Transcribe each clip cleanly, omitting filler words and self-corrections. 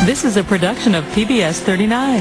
This is a production of PBS 39.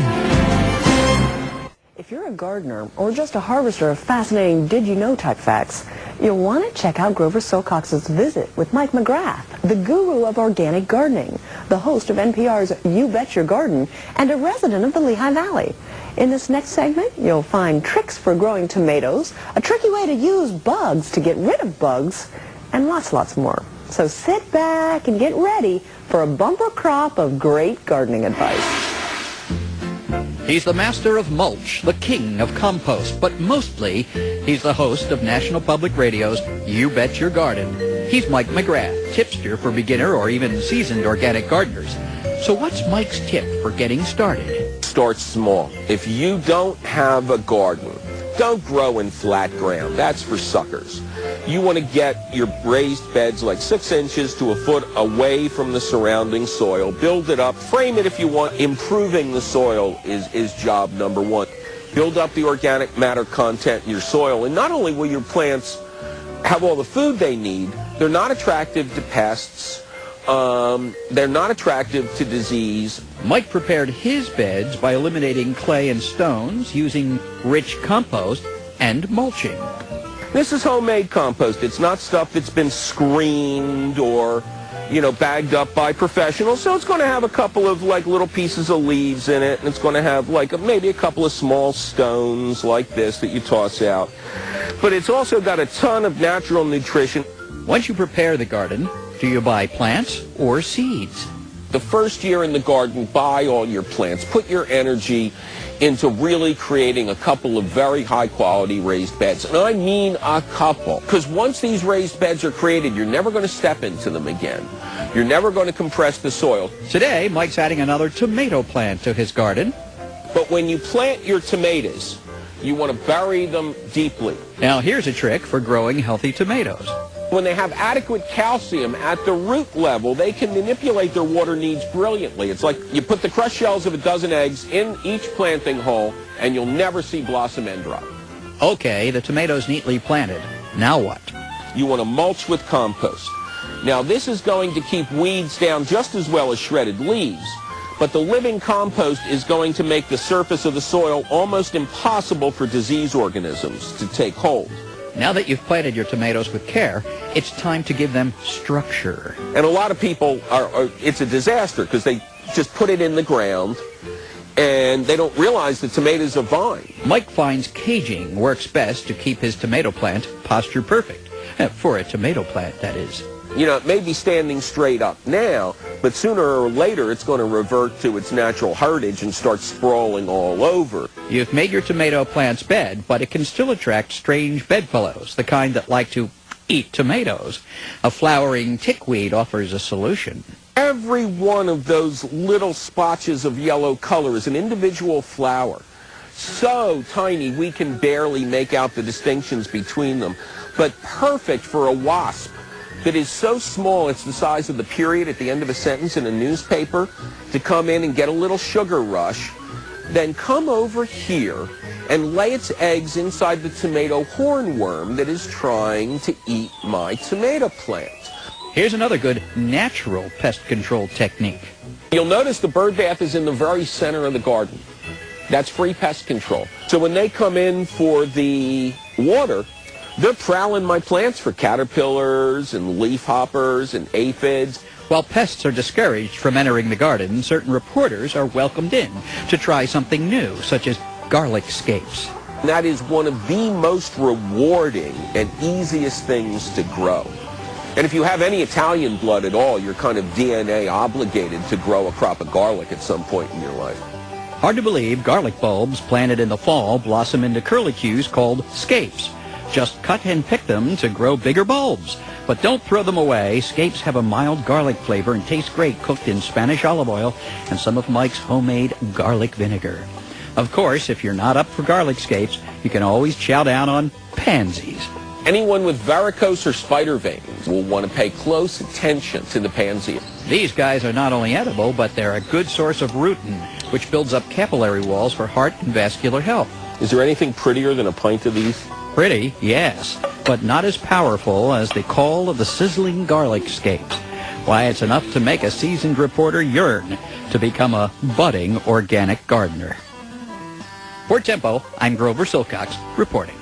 If you're a gardener or just a harvester of fascinating did you know type facts, you'll want to check out Grover Silcox's visit with Mike McGrath, the guru of organic gardening, the host of NPR's You Bet Your Garden, and a resident of the Lehigh Valley. In this next segment, you'll find tricks for growing tomatoes, a tricky way to use bugs to get rid of bugs, and lots more. So sit back and get ready for a bumper crop of great gardening advice. He's the master of mulch, the king of compost, but mostly he's the host of National Public Radio's You Bet Your Garden. He's Mike McGrath, tipster for beginner or even seasoned organic gardeners. So what's Mike's tip for getting started? Start small. If you don't have a garden, don't grow in flat ground. That's for suckers. You want to get your raised beds like 6 inches to a foot away from the surrounding soil. Build it up. Frame it if you want. Improving the soil is job number one. Build up the organic matter content in your soil. And not only will your plants have all the food they need, they're not attractive to pests. They're not attractive to disease. Mike prepared his beds by eliminating clay and stones, using rich compost, and mulching. This is homemade compost. It's not stuff that's been screened or, bagged up by professionals. So it's going to have a couple of, little pieces of leaves in it, and it's going to have, maybe a couple of small stones like this that you toss out. But it's also got a ton of natural nutrition. Once you prepare the garden, do you buy plants or seeds? The first year in the garden, buy all your plants. Put your energy into really creating a couple of very high-quality raised beds. And I mean a couple. Because once these raised beds are created, you're never going to step into them again. You're never going to compress the soil. Today, Mike's adding another tomato plant to his garden. But when you plant your tomatoes, you want to bury them deeply. Now, here's a trick for growing healthy tomatoes. When they have adequate calcium at the root level, they can manipulate their water needs brilliantly. It's like you put the crushed shells of a dozen eggs in each planting hole, and you'll never see blossom end drop. Okay, the tomatoes neatly planted. Now what? You want to mulch with compost. Now, this is going to keep weeds down just as well as shredded leaves, but the living compost is going to make the surface of the soil almost impossible for disease organisms to take hold. Now that you've planted your tomatoes with care, it's time to give them structure. And a lot of people it's a disaster because they just put it in the ground and they don't realize the tomatoes are vine. Mike finds caging works best to keep his tomato plant posture perfect. For a tomato plant, that is. It may be standing straight up now, but sooner or later it's going to revert to its natural heritage and start sprawling all over. You've made your tomato plant's bed, but it can still attract strange bedfellows, the kind that like to eat tomatoes. A flowering tickweed offers a solution. Every one of those little splotches of yellow color is an individual flower. So tiny we can barely make out the distinctions between them, but perfect for a wasp that is so small it's the size of the period at the end of a sentence in a newspaper to come in and get a little sugar rush, then come over here and lay its eggs inside the tomato hornworm that is trying to eat my tomato plant. Here's another good natural pest control technique. You'll notice the bird bath is in the very center of the garden. That's free pest control. So when they come in for the water, they're prowling my plants for caterpillars and leafhoppers and aphids. While pests are discouraged from entering the garden, certain reporters are welcomed in to try something new, such as garlic scapes. That is one of the most rewarding and easiest things to grow. And if you have any Italian blood at all, you're kind of DNA obligated to grow a crop of garlic at some point in your life. Hard to believe garlic bulbs planted in the fall blossom into curlicues called scapes. Just cut and pick them to grow bigger bulbs. But don't throw them away. Scapes have a mild garlic flavor and taste great cooked in Spanish olive oil and some of Mike's homemade garlic vinegar. Of course, if you're not up for garlic scapes, you can always chow down on pansies. Anyone with varicose or spider veins will want to pay close attention to the pansy. These guys are not only edible, but they're a good source of rutin, which builds up capillary walls for heart and vascular health. Is there anything prettier than a pint of these? Pretty, yes, but not as powerful as the call of the sizzling garlic scapes. Why, it's enough to make a seasoned reporter yearn to become a budding organic gardener. For Tempo, I'm Grover Silcox reporting.